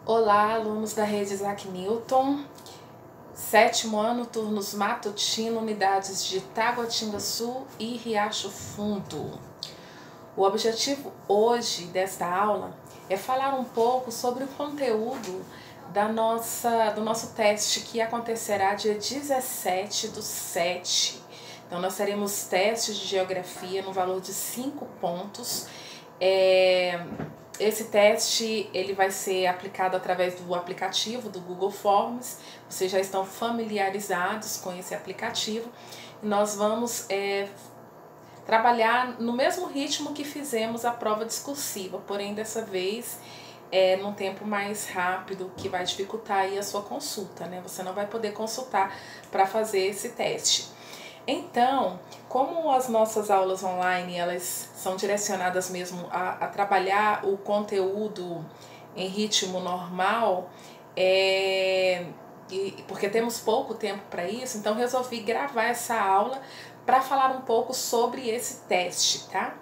Olá, alunos da rede Isaac Newton, sétimo ano, turnos matutino, unidades de Taguatinga Sul e Riacho Fundo. O objetivo hoje desta aula é falar um pouco sobre o conteúdo do nosso teste que acontecerá dia 17/7. Então, nós teremos testes de geografia no valor de 5 pontos. Esse teste ele vai ser aplicado através do aplicativo do Google Forms. Vocês já estão familiarizados com esse aplicativo. E nós vamos trabalhar no mesmo ritmo que fizemos a prova discursiva, porém dessa vez num tempo mais rápido, que vai dificultar aí a sua consulta, né? Você não vai poder consultar para fazer esse teste. Então, como as nossas aulas online elas são direcionadas mesmo a trabalhar o conteúdo em ritmo normal, porque temos pouco tempo para isso, então resolvi gravar essa aula para falar um pouco sobre esse teste, tá?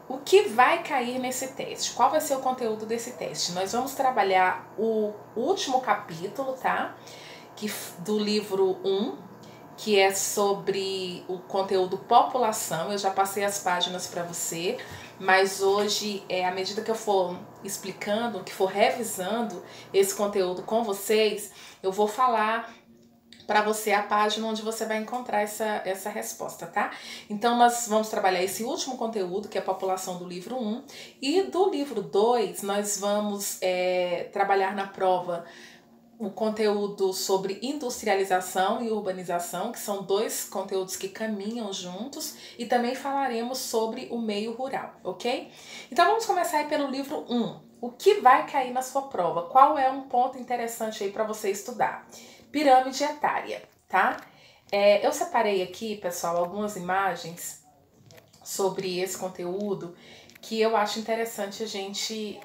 O que vai cair nesse teste? Qual vai ser o conteúdo desse teste? Nós vamos trabalhar o último capítulo, tá? Do livro 1, que é sobre o conteúdo população. Eu já passei as páginas para você, mas hoje, à medida que eu for explicando, que for revisando esse conteúdo com vocês, eu vou falar para você a página onde você vai encontrar essa resposta, tá? Então, nós vamos trabalhar esse último conteúdo, que é a população do livro 1, e do livro 2, nós vamos trabalhar na prova o conteúdo sobre industrialização e urbanização, que são dois conteúdos que caminham juntos, e também falaremos sobre o meio rural, ok? Então vamos começar aí pelo livro 1. O que vai cair na sua prova? Qual é um ponto interessante aí para você estudar? Pirâmide etária, tá? Eu separei aqui, pessoal, algumas imagens sobre esse conteúdo que eu acho interessante a gente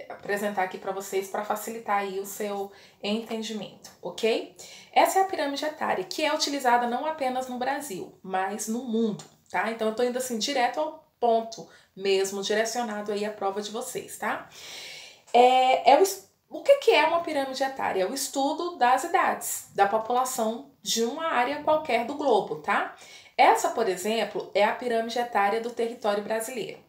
apresentar aqui para vocês para facilitar aí o seu entendimento, ok? Essa é a pirâmide etária, que é utilizada não apenas no Brasil, mas no mundo, tá? Então eu tô indo assim direto ao ponto mesmo, direcionado aí à prova de vocês, tá? O que é uma pirâmide etária? É o estudo das idades da população de uma área qualquer do globo, tá? Essa, por exemplo, é a pirâmide etária do território brasileiro.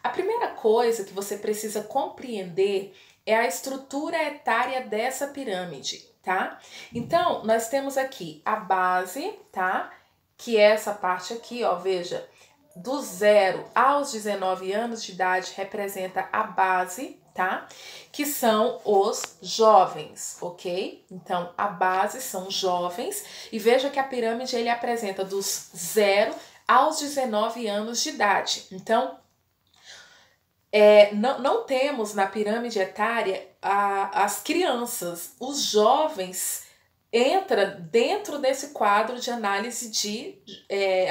A primeira coisa que você precisa compreender é a estrutura etária dessa pirâmide, tá? Então, nós temos aqui a base, tá? Que é essa parte aqui, ó, veja, do 0 aos 19 anos de idade representa a base, tá? Que são os jovens, ok? Então, a base são jovens, e veja que a pirâmide ele apresenta dos 0 aos 19 anos de idade. Então, não temos na pirâmide etária as crianças. Os jovens entram dentro desse quadro de análise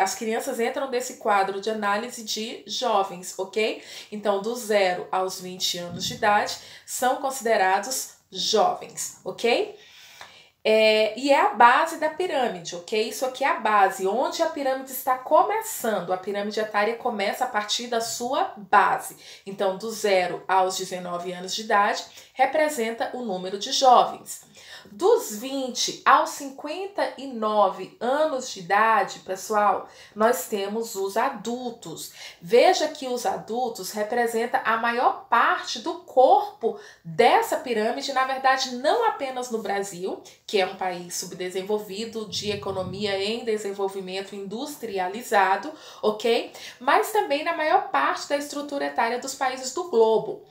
as crianças entram nesse quadro de análise de jovens, ok? Então, do 0 aos 20 anos de idade são considerados jovens, ok? E é a base da pirâmide, ok? Isso aqui é a base, onde a pirâmide está começando. A pirâmide etária começa a partir da sua base. Então, do 0 aos 19 anos de idade, representa o número de jovens. Dos 20 aos 59 anos de idade, pessoal, nós temos os adultos. Veja que os adultos representam a maior parte do corpo dessa pirâmide, na verdade, não apenas no Brasil, que é um país subdesenvolvido, de economia em desenvolvimento industrializado, ok? Mas também na maior parte da estrutura etária dos países do globo.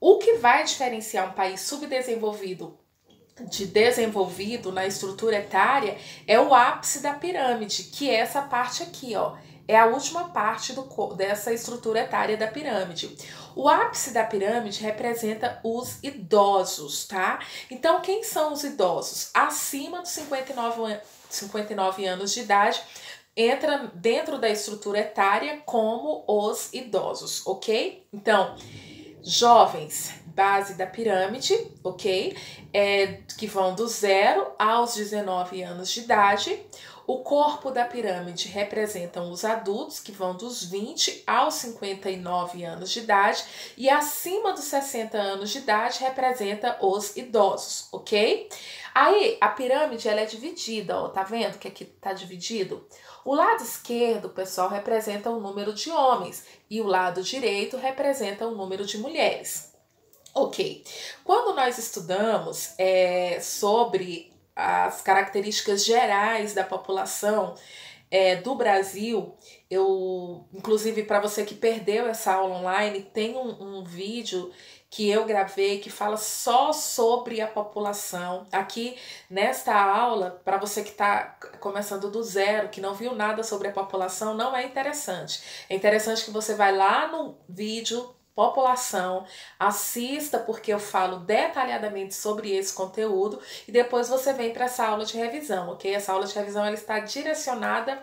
O que vai diferenciar um país subdesenvolvido de desenvolvido na estrutura etária é o ápice da pirâmide, que é essa parte aqui, ó. É a última parte dessa estrutura etária da pirâmide. O ápice da pirâmide representa os idosos, tá? Então, quem são os idosos? Acima dos 59 anos de idade, entra dentro da estrutura etária como os idosos, ok? Então, jovens, base da pirâmide, ok? Que vão do 0 aos 19 anos de idade. O corpo da pirâmide representam os adultos, que vão dos 20 aos 59 anos de idade, e acima dos 60 anos de idade representa os idosos, ok? Aí, a pirâmide, ela é dividida, ó, tá vendo que aqui tá dividido? O lado esquerdo, pessoal, representa o número de homens e o lado direito representa o número de mulheres. Ok, quando nós estudamos sobre as características gerais da população do Brasil, inclusive para você que perdeu essa aula online, tem um vídeo que eu gravei que fala só sobre a população. Aqui nesta aula, para você que está começando do zero, que não viu nada sobre a população, não é interessante. É interessante que você vai lá no vídeo população, assista porque eu falo detalhadamente sobre esse conteúdo e depois você vem para essa aula de revisão, ok? Essa aula de revisão ela está direcionada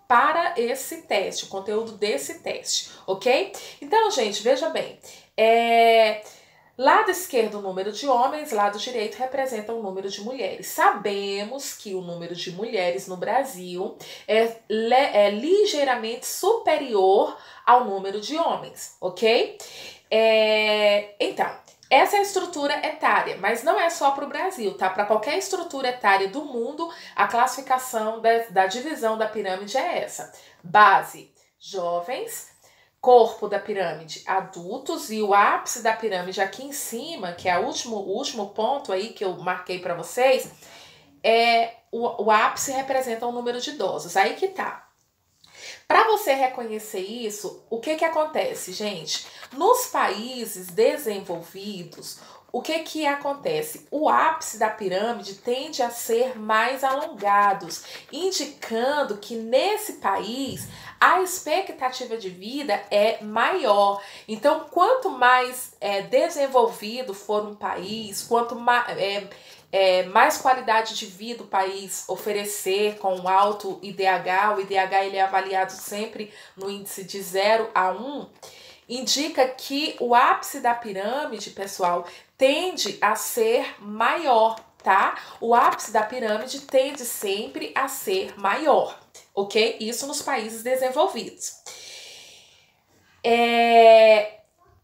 para esse teste, o conteúdo desse teste, ok? Então, gente, veja bem, lado esquerdo o número de homens, lado direito representa o número de mulheres. Sabemos que o número de mulheres no Brasil é ligeiramente superior ao número de homens, ok? Então, essa é a estrutura etária, mas não é só para o Brasil, tá? Para qualquer estrutura etária do mundo, a classificação da divisão da pirâmide é essa. Base, jovens. Corpo da pirâmide, adultos, e o ápice da pirâmide aqui em cima, que é o último ponto aí que eu marquei para vocês, o ápice representa o número de idosos. Aí que tá. Para você reconhecer isso, o que acontece, gente? Nos países desenvolvidos, o que acontece? O ápice da pirâmide tende a ser mais alongados, indicando que nesse país a expectativa de vida é maior. Então, quanto mais desenvolvido for um país, quanto mais qualidade de vida o país oferecer com alto IDH, o IDH ele é avaliado sempre no índice de 0 a 1, indica que o ápice da pirâmide, pessoal, tende a ser maior, tá? O ápice da pirâmide tende sempre a ser maior, ok? Isso nos países desenvolvidos.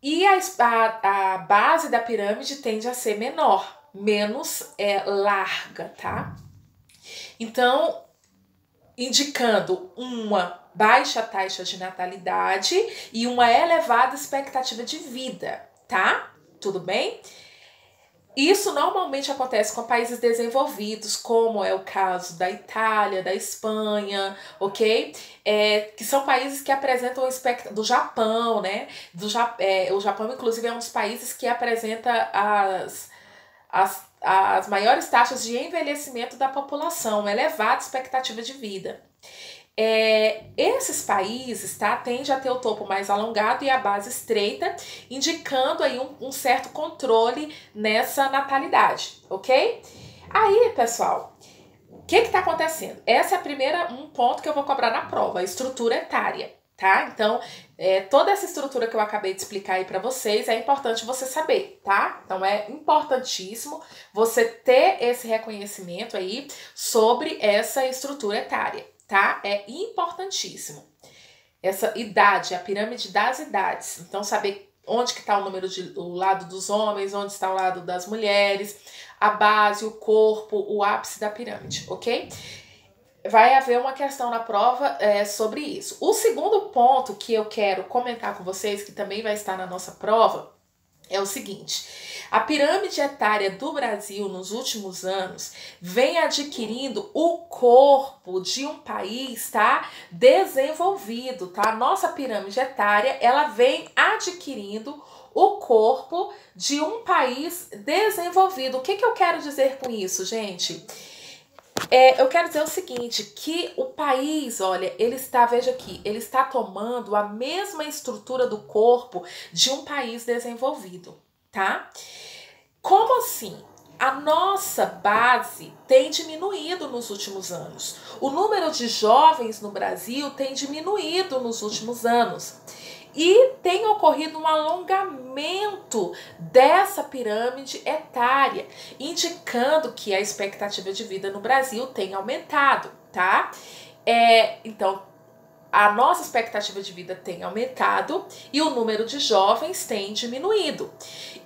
E a base da pirâmide tende a ser menor, menos larga, tá? Então, indicando uma baixa taxa de natalidade e uma elevada expectativa de vida, tá? Tudo bem? Isso normalmente acontece com países desenvolvidos, como é o caso da Itália, da Espanha, ok? Que são países que apresentam do Japão, né? O Japão, inclusive, é um dos países que apresenta as maiores taxas de envelhecimento da população, uma elevada expectativa de vida. Esses países, tá, tendem a ter o topo mais alongado e a base estreita, indicando aí um certo controle nessa natalidade, ok? Aí, pessoal, o que está acontecendo? Essa é um ponto que eu vou cobrar na prova, a estrutura etária, tá? Então, toda essa estrutura que eu acabei de explicar aí para vocês é importante você saber, tá? Então, é importantíssimo você ter esse reconhecimento aí sobre essa estrutura etária, tá? É importantíssimo. Essa idade, a pirâmide das idades. Então, saber onde que está o lado dos homens, onde está o lado das mulheres, a base, o corpo, o ápice da pirâmide, ok? Vai haver uma questão na prova sobre isso. O segundo ponto que eu quero comentar com vocês, que também vai estar na nossa prova, é o seguinte: a pirâmide etária do Brasil nos últimos anos vem adquirindo o corpo de um país, tá, desenvolvido, tá? A nossa pirâmide etária, ela vem adquirindo o corpo de um país desenvolvido. O que eu quero dizer com isso, gente? Eu quero dizer o seguinte, que o país, olha, veja aqui, ele está tomando a mesma estrutura do corpo de um país desenvolvido, tá? Como assim? A nossa base tem diminuído nos últimos anos. O número de jovens no Brasil tem diminuído nos últimos anos. E tem ocorrido um alongamento dessa pirâmide etária, indicando que a expectativa de vida no Brasil tem aumentado, tá? Então, a nossa expectativa de vida tem aumentado e o número de jovens tem diminuído.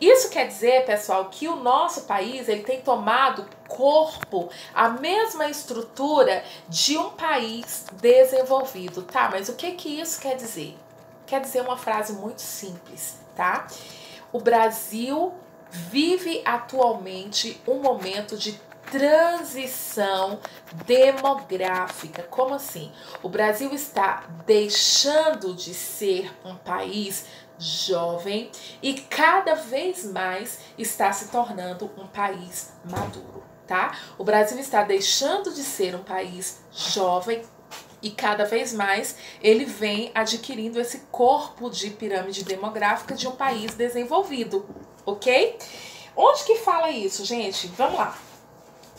Isso quer dizer, pessoal, que o nosso país ele tem tomado corpo, a mesma estrutura de um país desenvolvido, tá? Mas o que isso quer dizer? Quer dizer uma frase muito simples, tá? O Brasil vive atualmente um momento de transição demográfica. Como assim? O Brasil está deixando de ser um país jovem e cada vez mais está se tornando um país maduro, tá? O Brasil está deixando de ser um país jovem e cada vez mais ele vem adquirindo esse corpo de pirâmide demográfica de um país desenvolvido, ok? Onde que fala isso, gente? Vamos lá.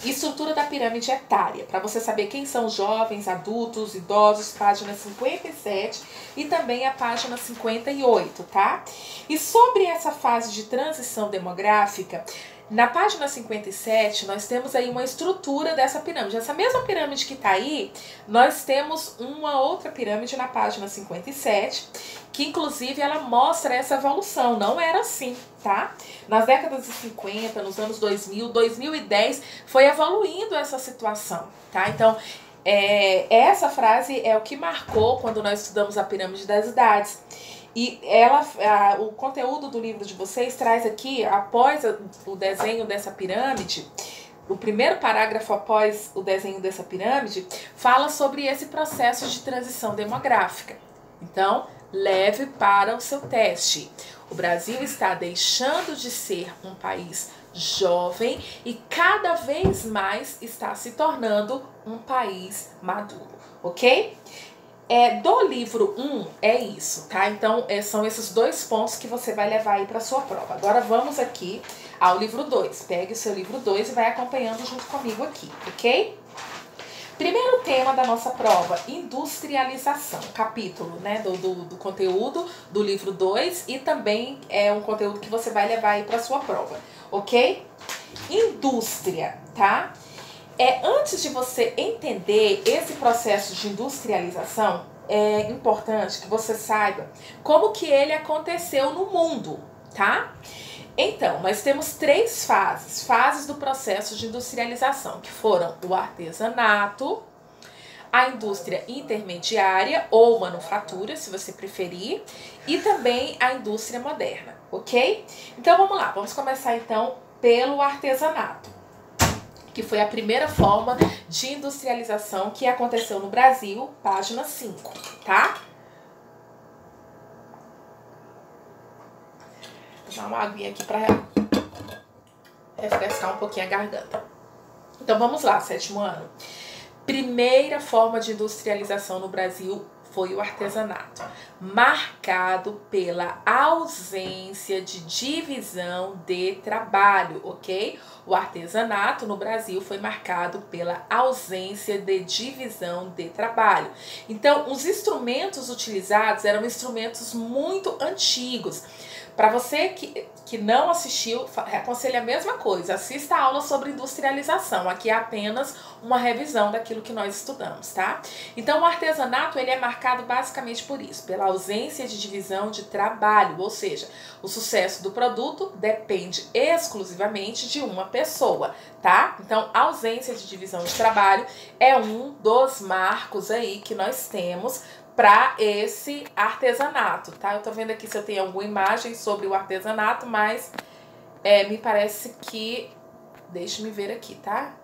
Estrutura da pirâmide etária, para você saber quem são jovens, adultos, idosos, página 57 e também a página 58, tá? E sobre essa fase de transição demográfica, na página 57, nós temos aí uma estrutura dessa pirâmide. Essa mesma pirâmide que está aí, nós temos uma outra pirâmide na página 57, que inclusive ela mostra essa evolução. Não era assim, tá? Nas décadas de 50, nos anos 2000, 2010, foi evoluindo essa situação, tá? Então, essa frase é o que marcou quando nós estudamos a pirâmide das idades. E o conteúdo do livro de vocês traz aqui, após o desenho dessa pirâmide, o primeiro parágrafo após o desenho dessa pirâmide, fala sobre esse processo de transição demográfica. Então, leve para o seu teste. O Brasil está deixando de ser um país jovem e cada vez mais está se tornando um país maduro, ok? Do livro 1 é isso, tá? Então, são esses dois pontos que você vai levar aí para sua prova. Agora vamos aqui ao livro 2. Pegue o seu livro 2 e vai acompanhando junto comigo aqui, ok? Primeiro tema da nossa prova, industrialização. Capítulo, né, do conteúdo do livro 2 e também é um conteúdo que você vai levar aí para sua prova, ok? Indústria, tá? Antes de você entender esse processo de industrialização, é importante que você saiba como que ele aconteceu no mundo, tá? Então, nós temos 3 fases do processo de industrialização, que foram o artesanato, a indústria intermediária ou manufatura, se você preferir, e também a indústria moderna, ok? Então, vamos lá, vamos começar então pelo artesanato, que foi a primeira forma de industrialização que aconteceu no Brasil, página 5, tá? Vou dar uma aguinha aqui para refrescar um pouquinho a garganta. Então vamos lá, 7º ano. Primeira forma de industrialização no Brasil foi o artesanato, marcado pela ausência de divisão de trabalho, ok? O artesanato no Brasil foi marcado pela ausência de divisão de trabalho. Então, os instrumentos utilizados eram instrumentos muito antigos. Para você que não assistiu, aconselho a mesma coisa. Assista a aula sobre industrialização. Aqui é apenas uma revisão daquilo que nós estudamos, tá? Então, o artesanato ele é marcado basicamente por isso, pela ausência de divisão de trabalho, ou seja, o sucesso do produto depende exclusivamente de uma pessoa, tá? Então, a ausência de divisão de trabalho é um dos marcos aí que nós temos para esse artesanato, tá? Eu tô vendo aqui se eu tenho alguma imagem sobre o artesanato, mas me parece que... Deixa-me ver aqui, tá?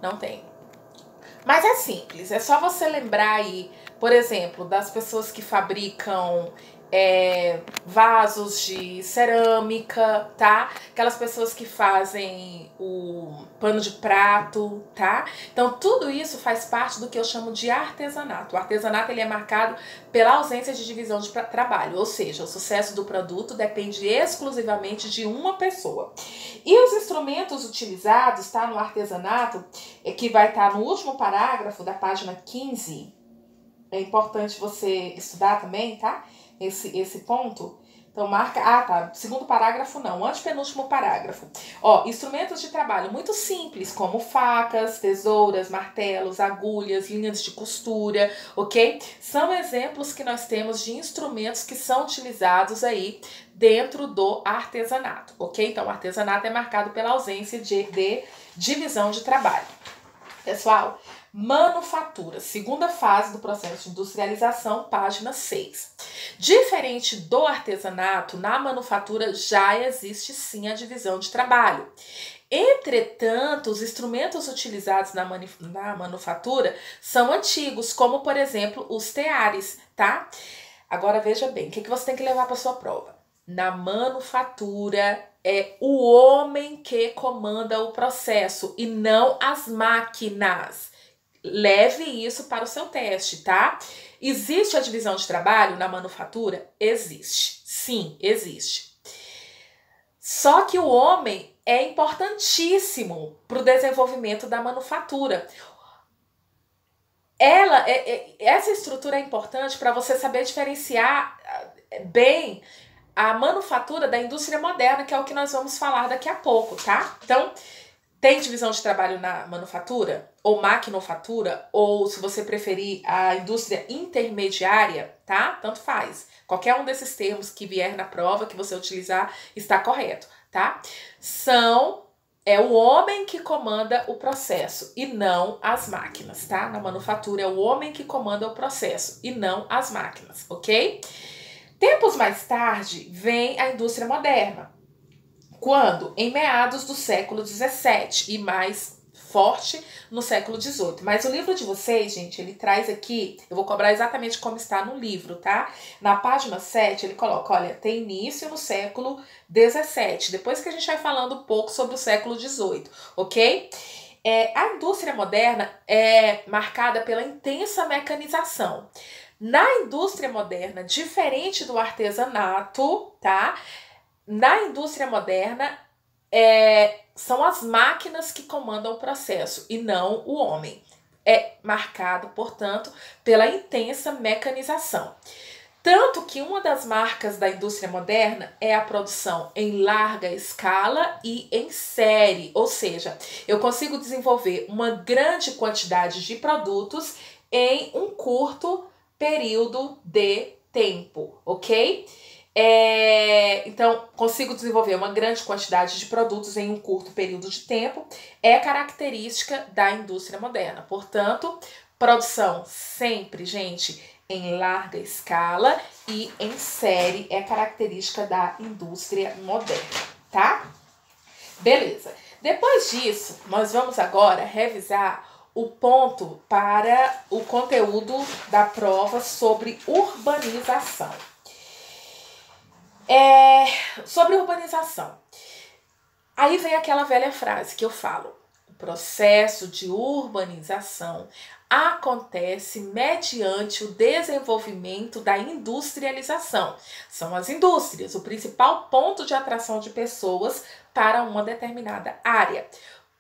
Não tem. Mas é simples, é só você lembrar aí, por exemplo, das pessoas que fabricam vasos de cerâmica, tá? Aquelas pessoas que fazem o pano de prato, tá? Então, tudo isso faz parte do que eu chamo de artesanato. O artesanato ele é marcado pela ausência de divisão de trabalho, ou seja, o sucesso do produto depende exclusivamente de uma pessoa. E os instrumentos utilizados, tá, no artesanato, que vai estar no último parágrafo da página 15, é importante você estudar também, tá? Esse ponto. Então, marca... Ah, tá. Segundo parágrafo, não. Antepenúltimo parágrafo. Ó, instrumentos de trabalho muito simples, como facas, tesouras, martelos, agulhas, linhas de costura, ok? São exemplos que nós temos de instrumentos que são utilizados aí dentro do artesanato, ok? Então, o artesanato é marcado pela ausência de divisão de trabalho. Pessoal, manufatura, segunda fase do processo de industrialização, página 6. Diferente do artesanato, na manufatura já existe sim a divisão de trabalho. Entretanto, os instrumentos utilizados na manufatura são antigos, como por exemplo os teares, tá? Agora veja bem, o que você tem que levar para sua prova? Na manufatura é o homem que comanda o processo e não as máquinas. Leve isso para o seu teste, tá? Existe a divisão de trabalho na manufatura? Existe. Sim, existe. Só que o homem é importantíssimo para o desenvolvimento da manufatura. Essa estrutura é importante para você saber diferenciar bem a manufatura da indústria moderna, que é o que nós vamos falar daqui a pouco, tá? Então, tem divisão de trabalho na manufatura, ou maquinofatura, ou se você preferir a indústria intermediária, tá? Tanto faz. Qualquer um desses termos que vier na prova, que você utilizar, está correto, tá? É o homem que comanda o processo e não as máquinas, tá? Na manufatura é o homem que comanda o processo e não as máquinas, ok? Tempos mais tarde, vem a indústria moderna, quando? Em meados do século XVII e mais forte no século XVIII. Mas o livro de vocês, gente, ele traz aqui, eu vou cobrar exatamente como está no livro, tá? Na página 7, ele coloca, olha, tem início no século XVII, depois que a gente vai falando um pouco sobre o século XVIII, ok? A indústria moderna é marcada pela intensa mecanização. Na indústria moderna, diferente do artesanato, tá? Na indústria moderna, são as máquinas que comandam o processo e não o homem. É marcado, portanto, pela intensa mecanização. Tanto que uma das marcas da indústria moderna é a produção em larga escala e em série, ou seja, eu consigo desenvolver uma grande quantidade de produtos em um curto período de tempo, ok? Então, consigo desenvolver uma grande quantidade de produtos em um curto período de tempo, é característica da indústria moderna. Portanto, produção sempre, gente, em larga escala e em série é característica da indústria moderna, tá? Beleza. Depois disso, nós vamos agora revisar o ponto para o conteúdo da prova sobre urbanização. Sobre urbanização. Aí vem aquela velha frase que eu falo. O processo de urbanização acontece mediante o desenvolvimento da industrialização. São as indústrias o principal ponto de atração de pessoas para uma determinada área.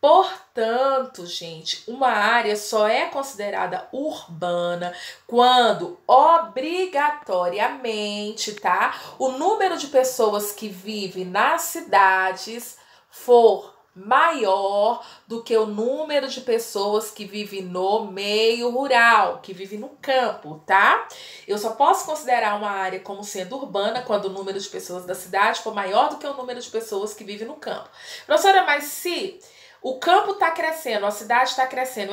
Portanto, gente, uma área só é considerada urbana quando obrigatoriamente, tá? O número de pessoas que vivem nas cidades for maior do que o número de pessoas que vivem no meio rural, que vivem no campo, tá? Eu só posso considerar uma área como sendo urbana quando o número de pessoas da cidade for maior do que o número de pessoas que vivem no campo. Professora, mas se o campo está crescendo, a cidade está crescendo,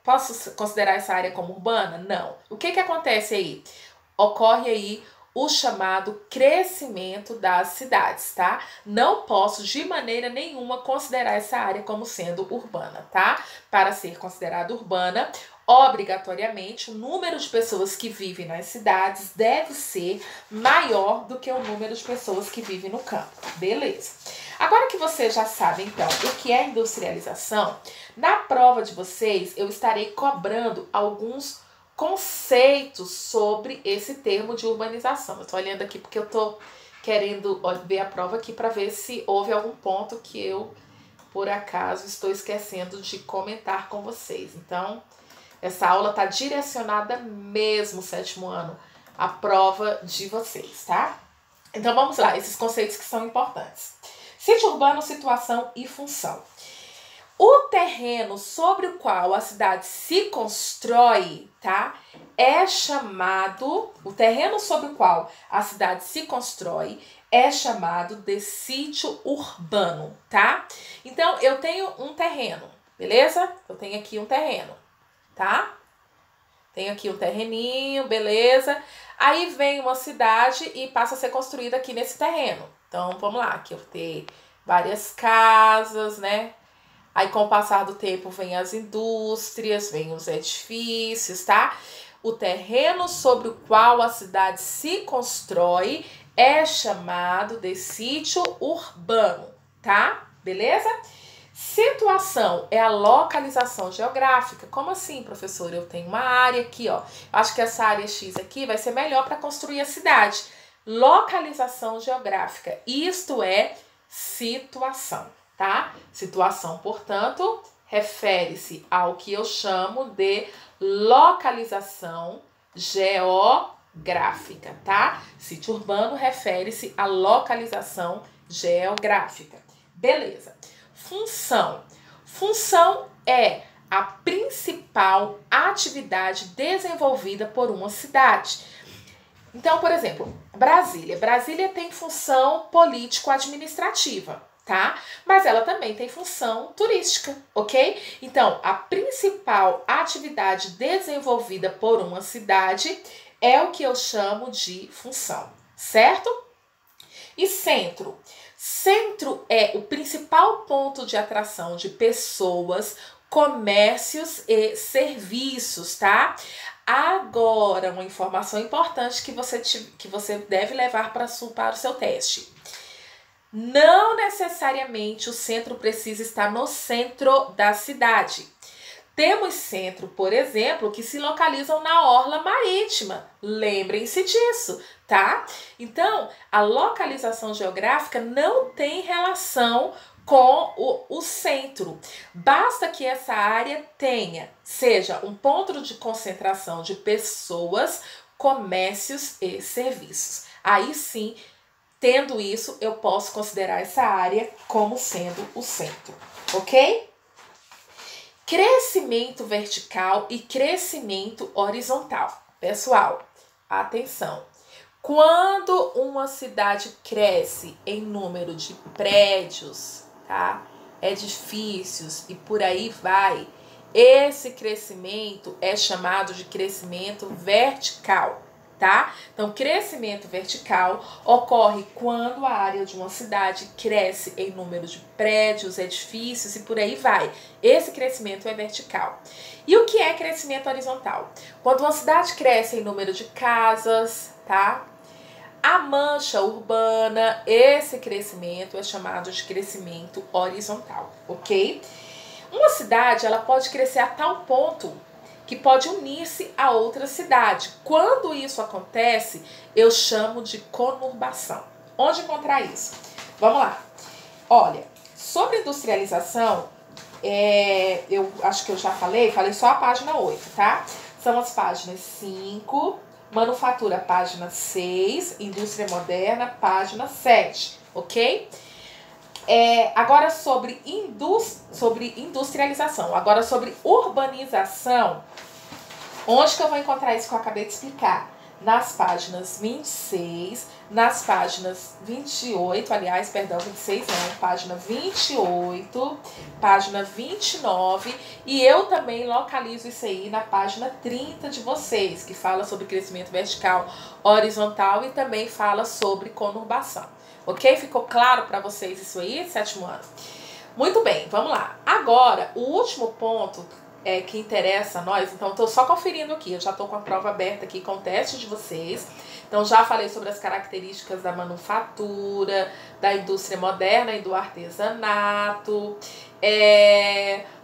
posso considerar essa área como urbana? Não. O que acontece aí? Ocorre aí o chamado crescimento das cidades, tá? Não posso de maneira nenhuma considerar essa área como sendo urbana, tá? Para ser considerada urbana, obrigatoriamente, o número de pessoas que vivem nas cidades deve ser maior do que o número de pessoas que vivem no campo. Beleza. Agora que você já sabe, então, o que é industrialização, na prova de vocês eu estarei cobrando alguns conceitos sobre esse termo de urbanização. Eu estou olhando aqui porque eu estou querendo ver a prova aqui para ver se houve algum ponto que eu, por acaso, estou esquecendo de comentar com vocês. Então, essa aula está direcionada mesmo, sétimo ano, à prova de vocês, tá? Então vamos lá, esses conceitos que são importantes. Sítio urbano, situação e função. O terreno sobre o qual a cidade se constrói, tá? É chamado, o terreno sobre o qual a cidade se constrói é chamado de sítio urbano, tá? Então, eu tenho um terreno, beleza? Eu tenho aqui um terreno, tá? Tenho aqui um terreninho, beleza? Aí vem uma cidade e passa a ser construída aqui nesse terreno. Então, vamos lá, aqui eu vou ter várias casas, né? Aí, com o passar do tempo, vem as indústrias, vem os edifícios, tá? O terreno sobre o qual a cidade se constrói é chamado de sítio urbano, tá? Beleza? Situação é a localização geográfica. Como assim, professor? Eu tenho uma área aqui, ó. Acho que essa área X aqui vai ser melhor para construir a cidade. Localização geográfica. Isto é situação, tá? Situação, portanto, refere-se ao que eu chamo de localização geográfica, tá? Sítio urbano refere-se à localização geográfica. Beleza. Função. Função é a principal atividade desenvolvida por uma cidade. Então, por exemplo, Brasília. Brasília tem função político-administrativa, tá? Mas ela também tem função turística, ok? Então, a principal atividade desenvolvida por uma cidade é o que eu chamo de função, certo? E centro. Centro é o principal ponto de atração de pessoas, comércios e serviços, tá? Agora, uma informação importante que você deve levar para o seu teste. Não necessariamente o centro precisa estar no centro da cidade. Temos centro, por exemplo, que se localizam na orla marítima. Lembrem-se disso, tá? Então, a localização geográfica não tem relação com o centro. Basta que essa área seja um ponto de concentração de pessoas, comércios e serviços. Aí sim, tendo isso, eu posso considerar essa área como sendo o centro, ok? Crescimento vertical e crescimento horizontal. Pessoal, atenção. Quando uma cidade cresce em número de prédios, tá? Edifícios e por aí vai, esse crescimento é chamado de crescimento vertical, tá? Então, crescimento vertical ocorre quando a área de uma cidade cresce em número de prédios, edifícios e por aí vai. Esse crescimento é vertical. E o que é crescimento horizontal? Quando uma cidade cresce em número de casas, tá? A mancha urbana, esse crescimento é chamado de crescimento horizontal, ok? Uma cidade, ela pode crescer a tal ponto que pode unir-se a outra cidade. Quando isso acontece, eu chamo de conurbação. Onde encontrar isso? Vamos lá. Olha, sobre industrialização, eu acho que eu já falei só a página 8, tá? São as páginas 5, manufatura, página 6, indústria moderna, página 7, ok? Agora sobre industrialização, agora sobre urbanização, onde que eu vou encontrar isso que eu acabei de explicar? Nas páginas 26, nas páginas 28, aliás, perdão, 26 não, página 28, página 29, e eu também localizo isso aí na página 30 de vocês, que fala sobre crescimento vertical, horizontal e também fala sobre conurbação. Ok? Ficou claro para vocês isso aí, sétimo ano? Muito bem, vamos lá. Agora, o último ponto que interessa a nós, então estou só conferindo aqui, eu já estou com a prova aberta aqui com o teste de vocês. Então já falei sobre as características da manufatura, da indústria moderna e do artesanato.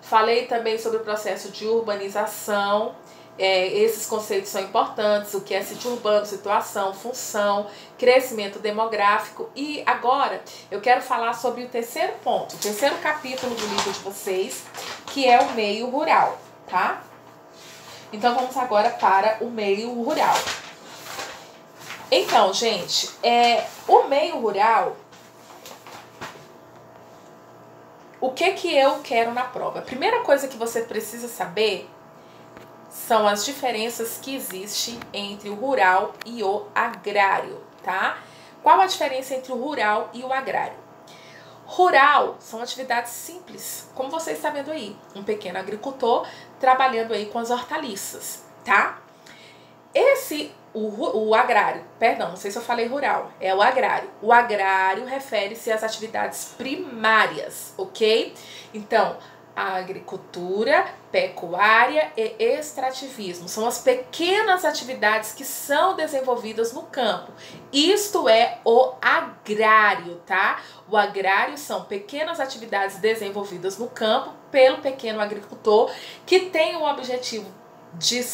Falei também sobre o processo de urbanização. Esses conceitos são importantes, o que é sítio urbano, situação, função, crescimento demográfico. E agora eu quero falar sobre o terceiro ponto, o terceiro capítulo do livro de vocês, que é o meio rural, tá? Então vamos agora para o meio rural. Então, gente, o meio rural, o que eu quero na prova? A primeira coisa que você precisa saber são as diferenças que existem entre o rural e o agrário, tá? Qual a diferença entre o rural e o agrário? Rural são atividades simples, como você está vendo aí, um pequeno agricultor trabalhando aí com as hortaliças, tá? O agrário, perdão, não sei se eu falei rural, é o agrário. O agrário refere-se às atividades primárias, ok? Então, a agricultura, pecuária e extrativismo são as pequenas atividades que são desenvolvidas no campo. Isto é o agrário, tá? O agrário são pequenas atividades desenvolvidas no campo pelo pequeno agricultor que tem o objetivo de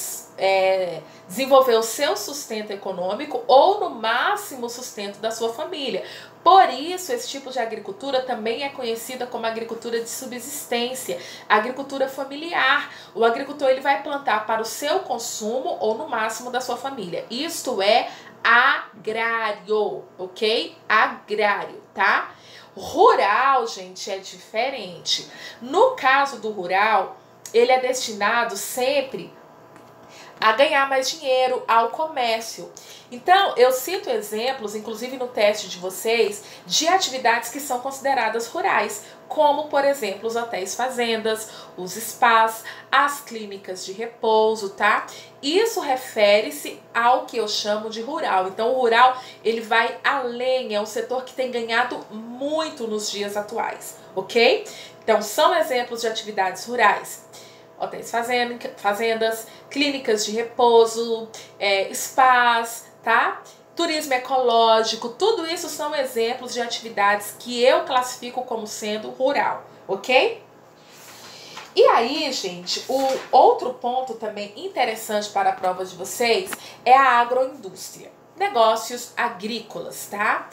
desenvolver o seu sustento econômico ou, no máximo, o sustento da sua família. Por isso, esse tipo de agricultura também é conhecida como agricultura de subsistência, agricultura familiar. O agricultor ele vai plantar para o seu consumo ou, no máximo, da sua família. Isto é agrário, ok? Agrário, tá? Rural, gente, é diferente. No caso do rural, ele é destinado sempre a ganhar mais dinheiro, ao comércio. Então, eu cito exemplos, inclusive no teste de vocês, de atividades que são consideradas rurais, como, por exemplo, os hotéis fazendas, os spas, as clínicas de repouso, tá? Isso refere-se ao que eu chamo de rural. Então, o rural, ele vai além, é um setor que tem ganhado muito nos dias atuais, ok? Então, são exemplos de atividades rurais. Hotéis fazendas, clínicas de repouso, spas, tá? Turismo ecológico, tudo isso são exemplos de atividades que eu classifico como sendo rural, ok? E aí, gente, o outro ponto também interessante para a prova de vocês é a agroindústria, negócios agrícolas, tá?